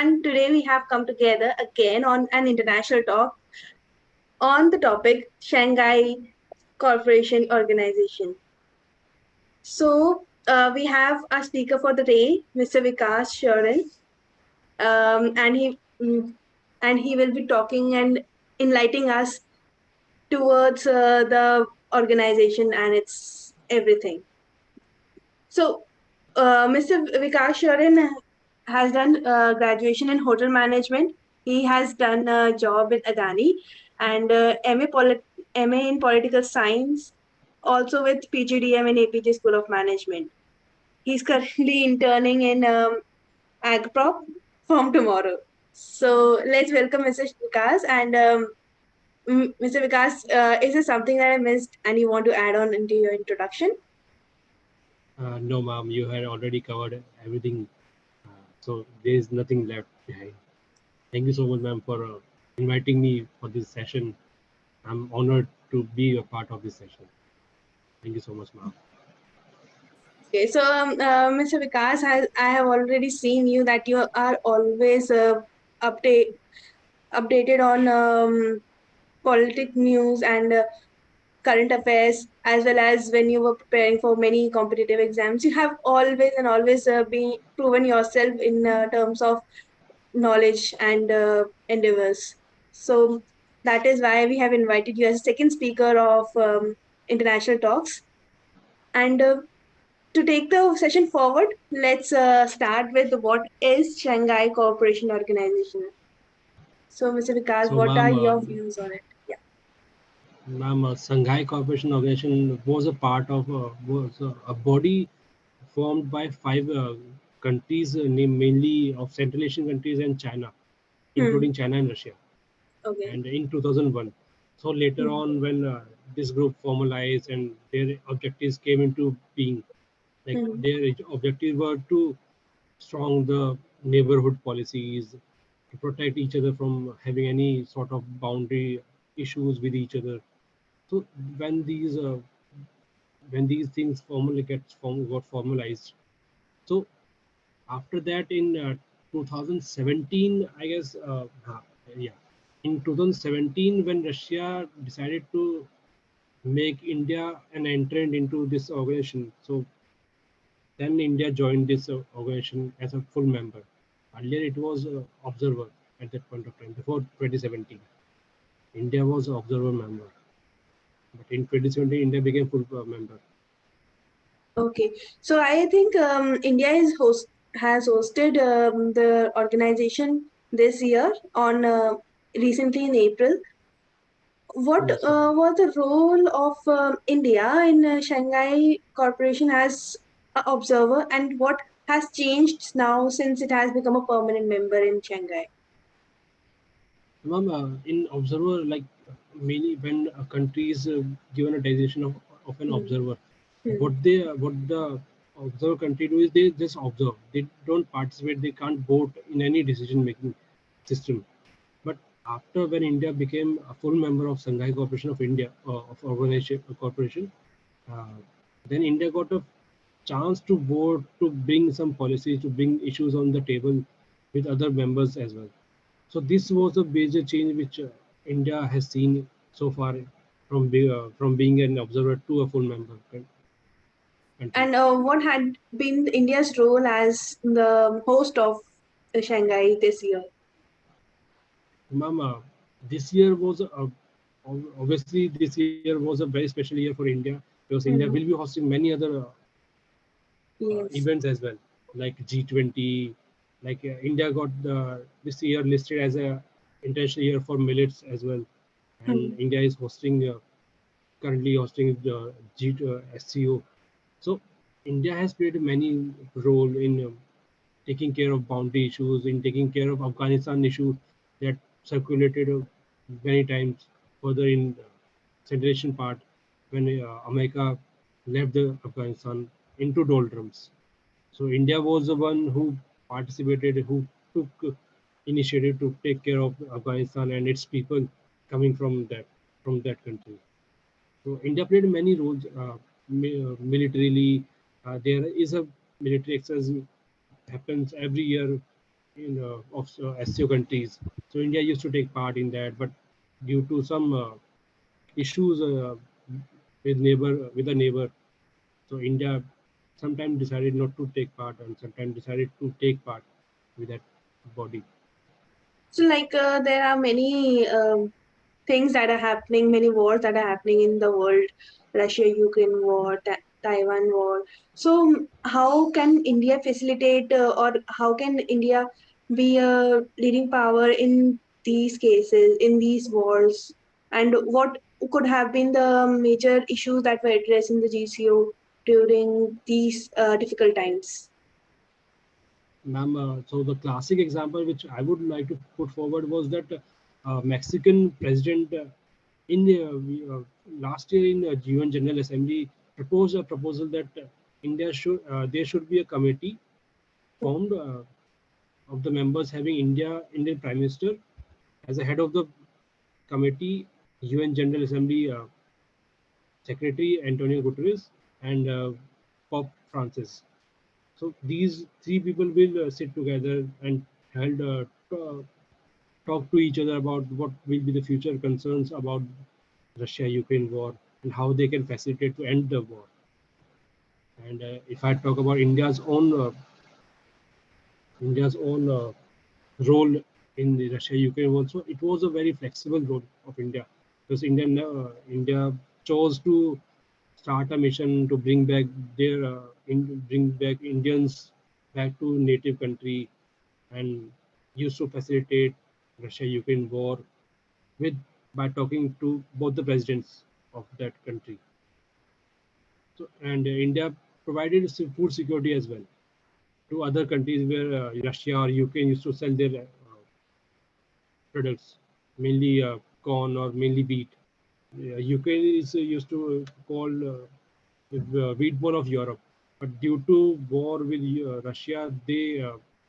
and today we have come together again on an international talk on the topic Shanghai Cooperation Organization. We have our speaker for the day, Mr. Vikas Sheorain, and he will be talking and enlightening us towards the organization and its everything. Mr. Vikas Sheorain has done graduation in hotel management. He has done a job with Adani and MA in political science, also with PGDM and APJ School of Management. He's currently interning in AgProp from tomorrow. So let's welcome Mr. Vikas. And Mr. Vikas, is there something that I missed and you want to add on into your introduction? No, ma'am, you had already covered everything. So there is nothing left behind. Thank you so much, ma'am, for inviting me for this session. I'm honored to be a part of this session. Thank you so much, ma'am. Okay, so Mr. Vikas, I have already seen you that you are always updated on politic news and current affairs, as well as when you were preparing for many competitive exams. You have always been proven yourself in terms of knowledge and endeavors. So that is why we have invited you as a second speaker of international talks. And to take the session forward, let's start with what is Shanghai Cooperation Organization. So, Mr. Vikas, So, what are ma'am, your views on it? Yeah. ma'am, Shanghai Cooperation Organization was a part of a body formed by 5 countries, mainly of Central Asian countries and China, including China and Russia. Okay. And in 2001. So later on, when this group formalized and their objectives came into being, like their objectives were to strong the neighborhood policies, to protect each other from having any sort of boundary issues with each other. So when these things got formalized, so after that in 2017, I guess, yeah, in 2017 when Russia decided to make India an entrant into this organization, so then India joined this organization as a full member. Earlier it was observer at that point of time. Before 2017, India was observer member, but in 2017 India became full member. Okay, so I think India has hosted the organization this year on recently in April. What Yes, was the role of India in Shanghai Corporation as an observer, and what has changed now since it has become a permanent member in Shanghai? ma'am, in observer, like many when a country is given a designation of an observer, what the observer country do is they just observe. They don't participate. They can't vote in any decision making system. But after when India became a full member of Shanghai Cooperation of India of organization corporation, uh, then India got a chance to vote, to bring some policies, to bring issues on the table with other members as well. So this was a major change which India has seen so far from being an observer to a full member country. And what had been India's role as the host of Shanghai this year? Ma'am, this year was obviously this year was a very special year for India, because India will be hosting many other events as well, like G20. Like India got this year listed as a international year for millets as well, and India is currently hosting the SCO. So India has played many role in taking care of boundary issues, in taking care of Afghanistan issue that circulated many times further in the Central Asian part, when America left the Afghanistan into doldrums. So India was the one who participated, who took initiative to take care of Afghanistan and its people coming from that country. So India played many roles militarily. There is a military exercise happens every year of SCO countries. So India used to take part in that, but due to some issues with a neighbor, so India sometimes decided not to take part and sometimes decided to take part with that body. So, like, there are many things that are happening, many wars that are happening in the world, Russia-Ukraine war, Taiwan war. So, how can India facilitate, or how can India be a leading power in these cases, in these wars? And what could have been the major issues that were addressed in the GCO during these difficult times? Ma'am, so the classic example which I would like to put forward was that Mexican president in last year in UN General Assembly proposed a proposal that India should there should be a committee formed of the members having Indian Prime Minister as a head of the committee, UN General Assembly Secretary Antonio Guterres and Pope Francis. So these three people will sit together and held talk to each other about what will be the future concerns about Russia-Ukraine war and how they can facilitate to end the war. And if I talk about India's own role in the Russia-Ukraine war, so it was a very flexible role of India because India chose to start a mission to bring back bring back Indians back to native country and used to facilitate Russia-Ukraine war with by talking to both the presidents of that country. So, and India provided food security as well to other countries where Russia or Ukraine used to sell their products, mainly corn or mainly wheat. Ukraine is used to call wheat ball of Europe, but due to war with Russia, they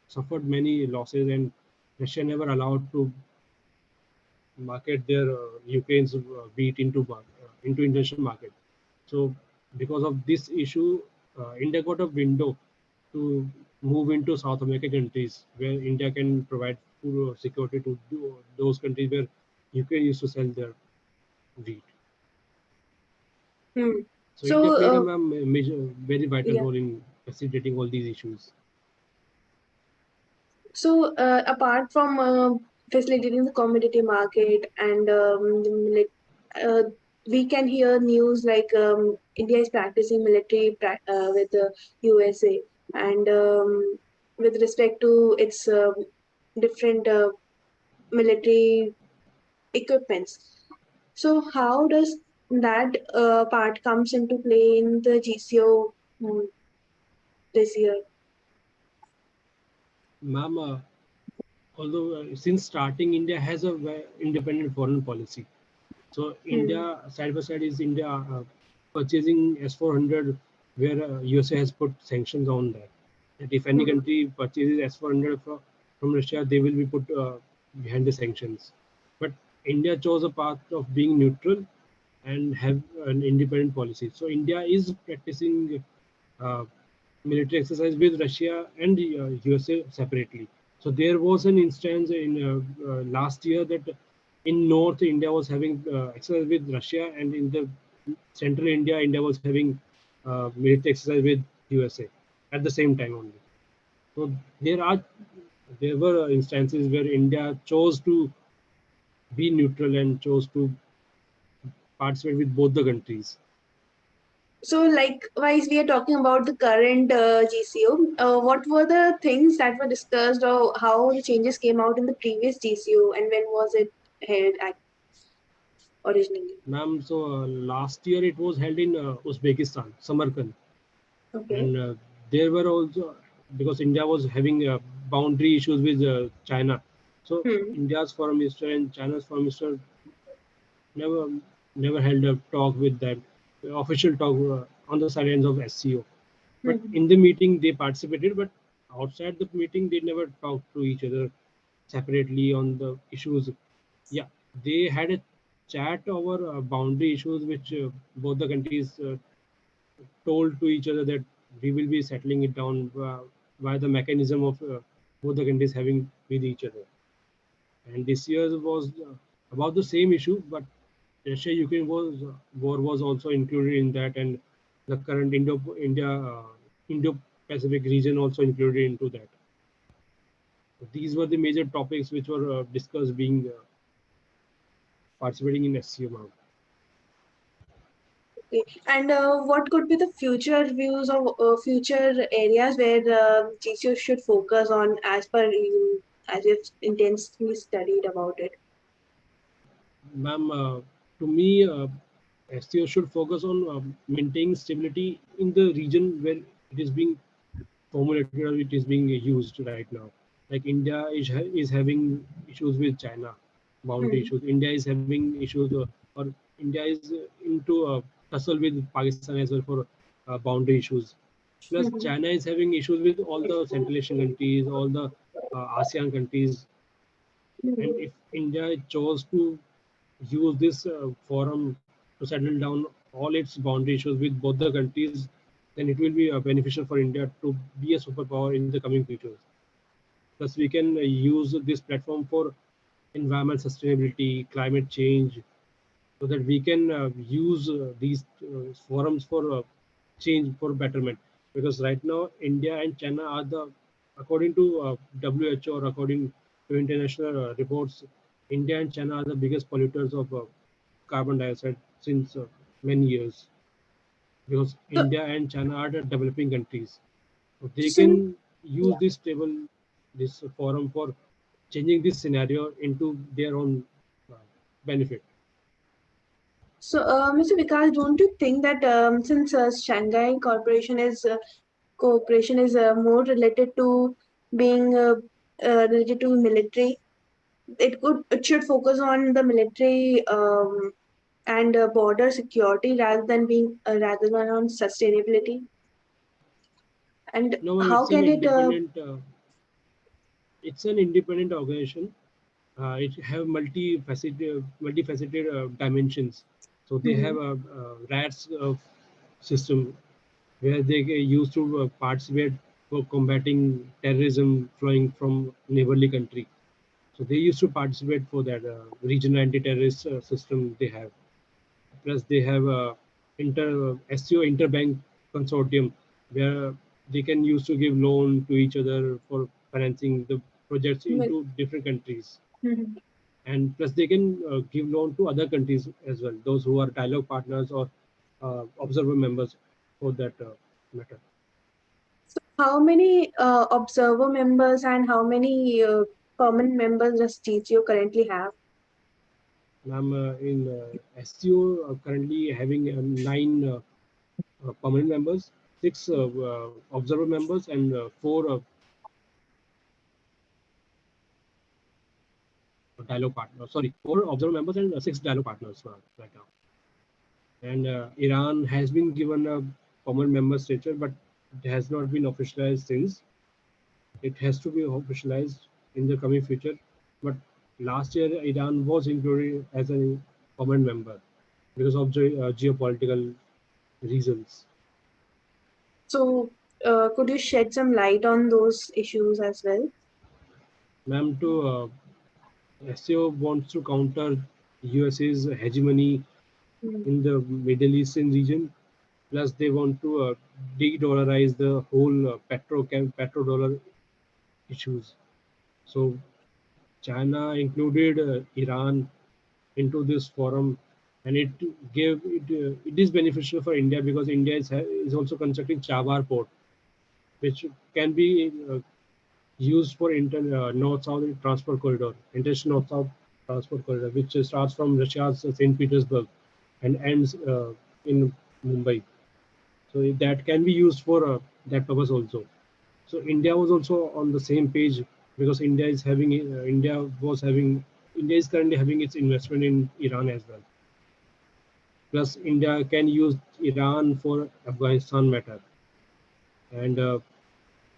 suffered many losses, and Russia never allowed to market their Ukraine's wheat into international market. So because of this issue, India got a window to move into South American countries where India can provide food security to those countries where Ukraine used to sell their wheat. Hmm. So India So, played a major, very vital yeah. role in facilitating all these issues. So, apart from facilitating the commodity market and we can hear news like India is practicing military with the USA and with respect to its different military equipments. So, how does that part comes into play in the GCO this year? Ma'am, although since starting, India has a independent foreign policy. So Hmm. India side by side is India purchasing S-400, where USA has put sanctions on that. That if any Hmm. country purchases S-400 from Russia, they will be put behind the sanctions. But India chose a path of being neutral and have an independent policy. So India is practicing uh, military exercise with Russia and USA separately. So there was an instance in last year that in North India was having exercise with Russia, and in the Central India, India was having military exercise with USA at the same time only. So there were instances where India chose to be neutral and chose to participate with both the countries. So, likewise, we are talking about the current GCO. What were the things that were discussed, or how the changes came out in the previous GCO, and when was it held originally? Ma'am, so last year it was held in Uzbekistan, Samarkand, Okay. and there were also because India was having boundary issues with China, so Hmm. India's foreign minister and China's foreign minister never never held a talk with that official talk on the sidelines of SCO. But Hmm. in the meeting they participated, but outside the meeting they never talked to each other separately on the issues. Yeah, they had a chat over boundary issues, which both the countries told to each other that we will be settling it down via the mechanism of both the countries having with each other. And this year was about the same issue, but Russia-Ukraine war was also included in that, and the current Indo-Pacific region also included into that. These were the major topics which were discussed being participating in SCO. Okay. And what could be the future views of future areas where GCO should focus on as per you, as you've intensely studied about it? Ma'am, to me, STO should focus on maintaining stability in the region where it is being formulated or it is being used right now. Like India is having issues with China, boundary Hmm. issues. India is having issues, or India is into tussle with Pakistan as well for boundary issues. Plus, Hmm. China is having issues with all the Central Asian countries, all the ASEAN countries. And Hmm. if India chose to use this forum to settle down all its boundary issues with both the countries, then it will be beneficial for India to be a superpower in the coming future. Thus, we can use this platform for environment sustainability, climate change, so that we can use these forums for change for betterment. Because right now, India and China are the, according to WHO or according to international reports, India and China are the biggest polluters of carbon dioxide since many years. Because So, India and China are the developing countries, so they since can use yeah. this table, this forum for changing this scenario into their own uh, benefit. So, Mr. Vikas, don't you think that since Shanghai Cooperation is more related to being related to military, it should focus on the military and border security rather than on sustainability. And No, how it's an can it? independent. It's an independent organization. It have multifaceted dimensions. So they have Mhm. a RATS system where they used to participate for combating terrorism flowing from neighborly country. So they used to participate for that regional anti-terrorist system they have. Plus they have a SCO interbank consortium where they can use to give loan to each other for financing the projects Mil- into different countries. Mhm. And plus they can give loan to other countries as well, those who are dialogue partners or observer members for that matter. So how many observer members and how many permanent members does TCO currently have? I'm in SCO currently having nine permanent members, six observer members, and four dialogue partners. Sorry, four observer members and six dialogue partners right now. And Iran has been given a permanent member stature, but it has not been officialized since. It has to be officialized in the coming future. But last year, Iran was included as a permanent member because of geopolitical reasons. So could you shed some light on those issues as well? Ma'am, to SEO wants to counter USA's hegemony Mm. in the Middle Eastern region. Plus, they want to de-dollarize the whole petrodollar issues. So, China included Iran into this forum, and it is beneficial for India because India is also constructing Chabahar port, which can be used for north-south transport corridor, international north-south transport corridor, which starts from Russia's St. Petersburg and ends in Mumbai. So that can be used for that purpose also. So India was also on the same page because India is currently having its investment in Iran as well. Plus, India can use Iran for Afghanistan matter, and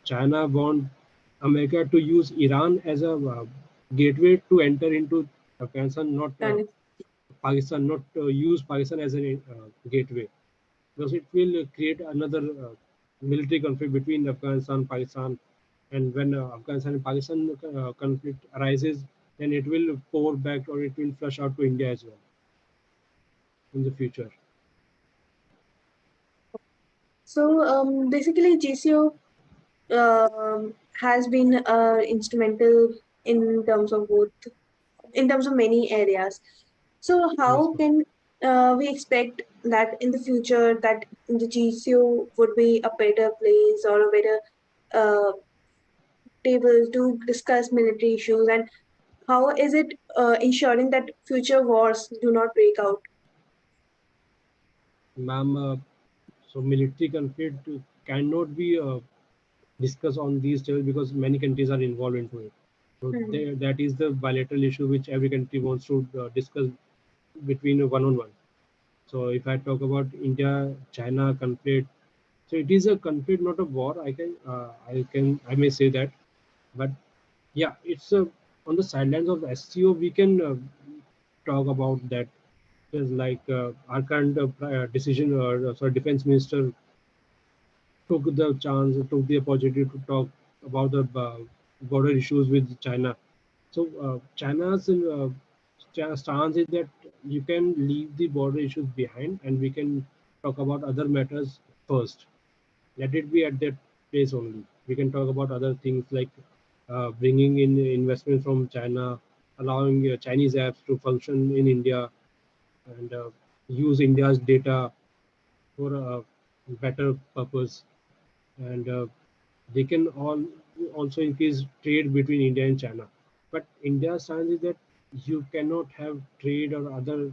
China want America to use Iran as a gateway to enter into Afghanistan, not Can Pakistan, not use Pakistan as a gateway, because it will create another military conflict between Afghanistan, Pakistan. And when Afghanistan and Pakistan conflict arises, then it will pour back or it will flush out to India as well in the future. So basically, GCO has been instrumental in terms of both, in terms of many areas. So Yes, how ma'am. can we expect that in the future that the GCO would be a better place or a better uh, table to discuss military issues, and how is it ensuring that future wars do not break out? Ma'am, so military conflict cannot be discussed on these tables because many countries are involved into it. So Hmm. that is the bilateral issue which every country wants to discuss between one on one. So if I talk about India China conflict, so it is a conflict, not a war. I may say that, but yeah, it's on the sidelines of the SCO. We can talk about that. Just like our current decision, or sorry, defense minister took the chance, took the opportunity to talk about the border issues with China. So China's stance is that you can leave the border issues behind, and we can talk about other matters first. Let it be at that place only. We can talk about other things like bringing in investment from China, allowing Chinese apps to function in India, and use India's data for a better purpose. And they can all also increase trade between India and China. But India's stance is that you cannot have trade or other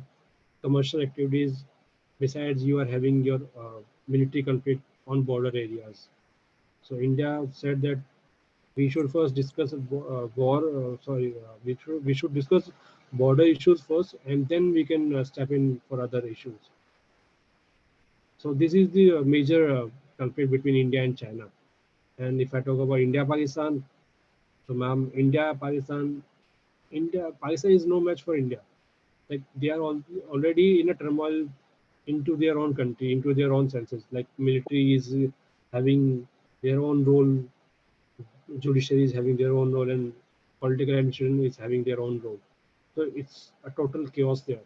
commercial activities besides you are having your military conflict on border areas. So India said that we should first discuss war. We should discuss border issues first, and then we can step in for other issues. So this is the major conflict between India and China. And if I talk about India Pakistan, so ma'am, India Pakistan is no match for India. Like they are already in a turmoil into their own country, into their own senses. Like military is having their own role, judiciary is having their own role, and political administration is having their own role. So it's a total chaos there.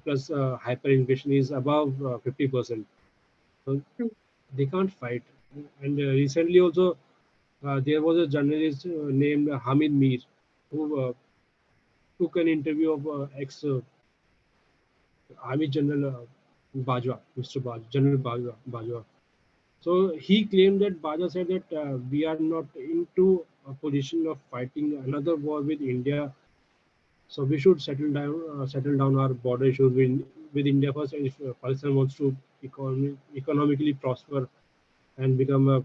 Plus, hyperinflation is above 50%. So they can't fight. And recently also, there was a journalist named Hamid Mir who took an interview of ex-Army General Bajwa, Mr. General Bajwa. So he claimed that Bajwa said that we are not into a position of fighting another war with India. So we should settle down our border issues with India first. And if Pakistan wants to economically prosper and become a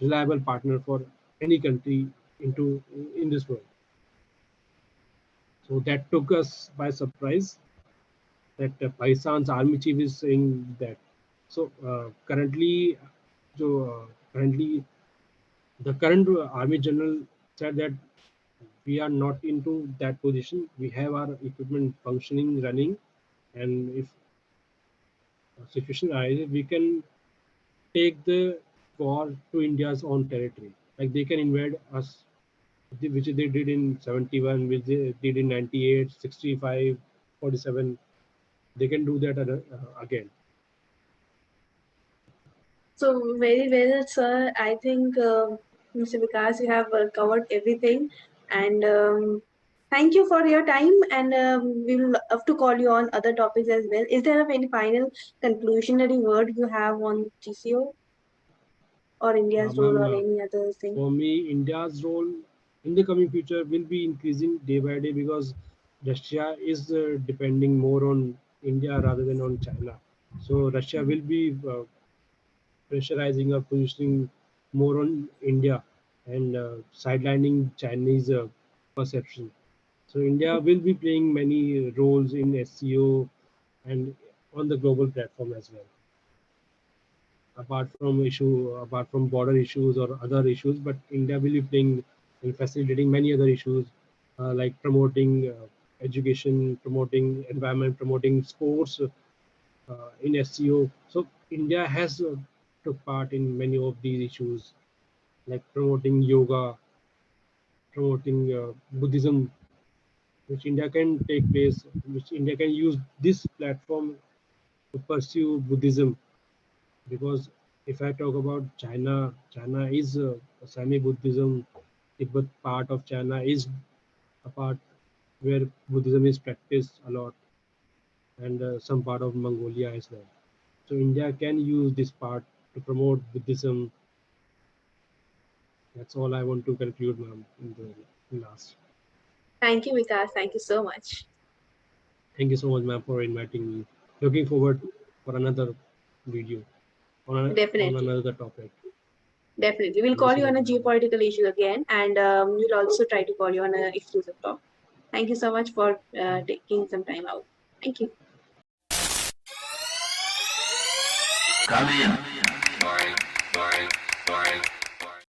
reliable partner for any country into in this world. So that took us by surprise that Pakistan's army chief is saying that. So currently the current army general said that we are not into that position. We have our equipment functioning, running, and if a situation arises, we can take the war to India's own territory. Like they can invade us, which they did in 71, which they did in 98, 65, 47. They can do that again. So very well, sir. I think Mr. Vikas, you have covered everything, and thank you for your time. And we will love to call you on other topics as well. Is there any final conclusionary word you have on GCO or India's role Ma'am, or any other thing? for me, India's role in the coming future will be increasing day by day because Russia is depending more on India rather than on China. So Russia will be pressurizing or positioning more on India and sidelining Chinese perception. So India will be playing many roles in SEO and on the global platform as well. Apart from border issues or other issues, but India will be playing and facilitating many other issues like promoting education, promoting environment, promoting sports in SEO. So India has took part in many of these issues like promoting yoga, promoting Buddhism, which India can take place, which India can use this platform to pursue Buddhism. Because if I talk about China, China is semi-Buddhism. Tibet part of China is a part where Buddhism is practiced a lot, and some part of Mongolia as well. So India can use this part to promote Buddhism. That's all I want to conclude, ma'am, in the last. Thank you, Vikas. Thank you so much. Thank you so much, ma'am, for inviting me. Looking forward for another video on Definitely. another topic. Definitely. We'll Thank you call so you much, on a ma'am. geopolitical issue again, and we'll also try to call you on an exclusive talk. Thank you so much for taking some time out. Thank you.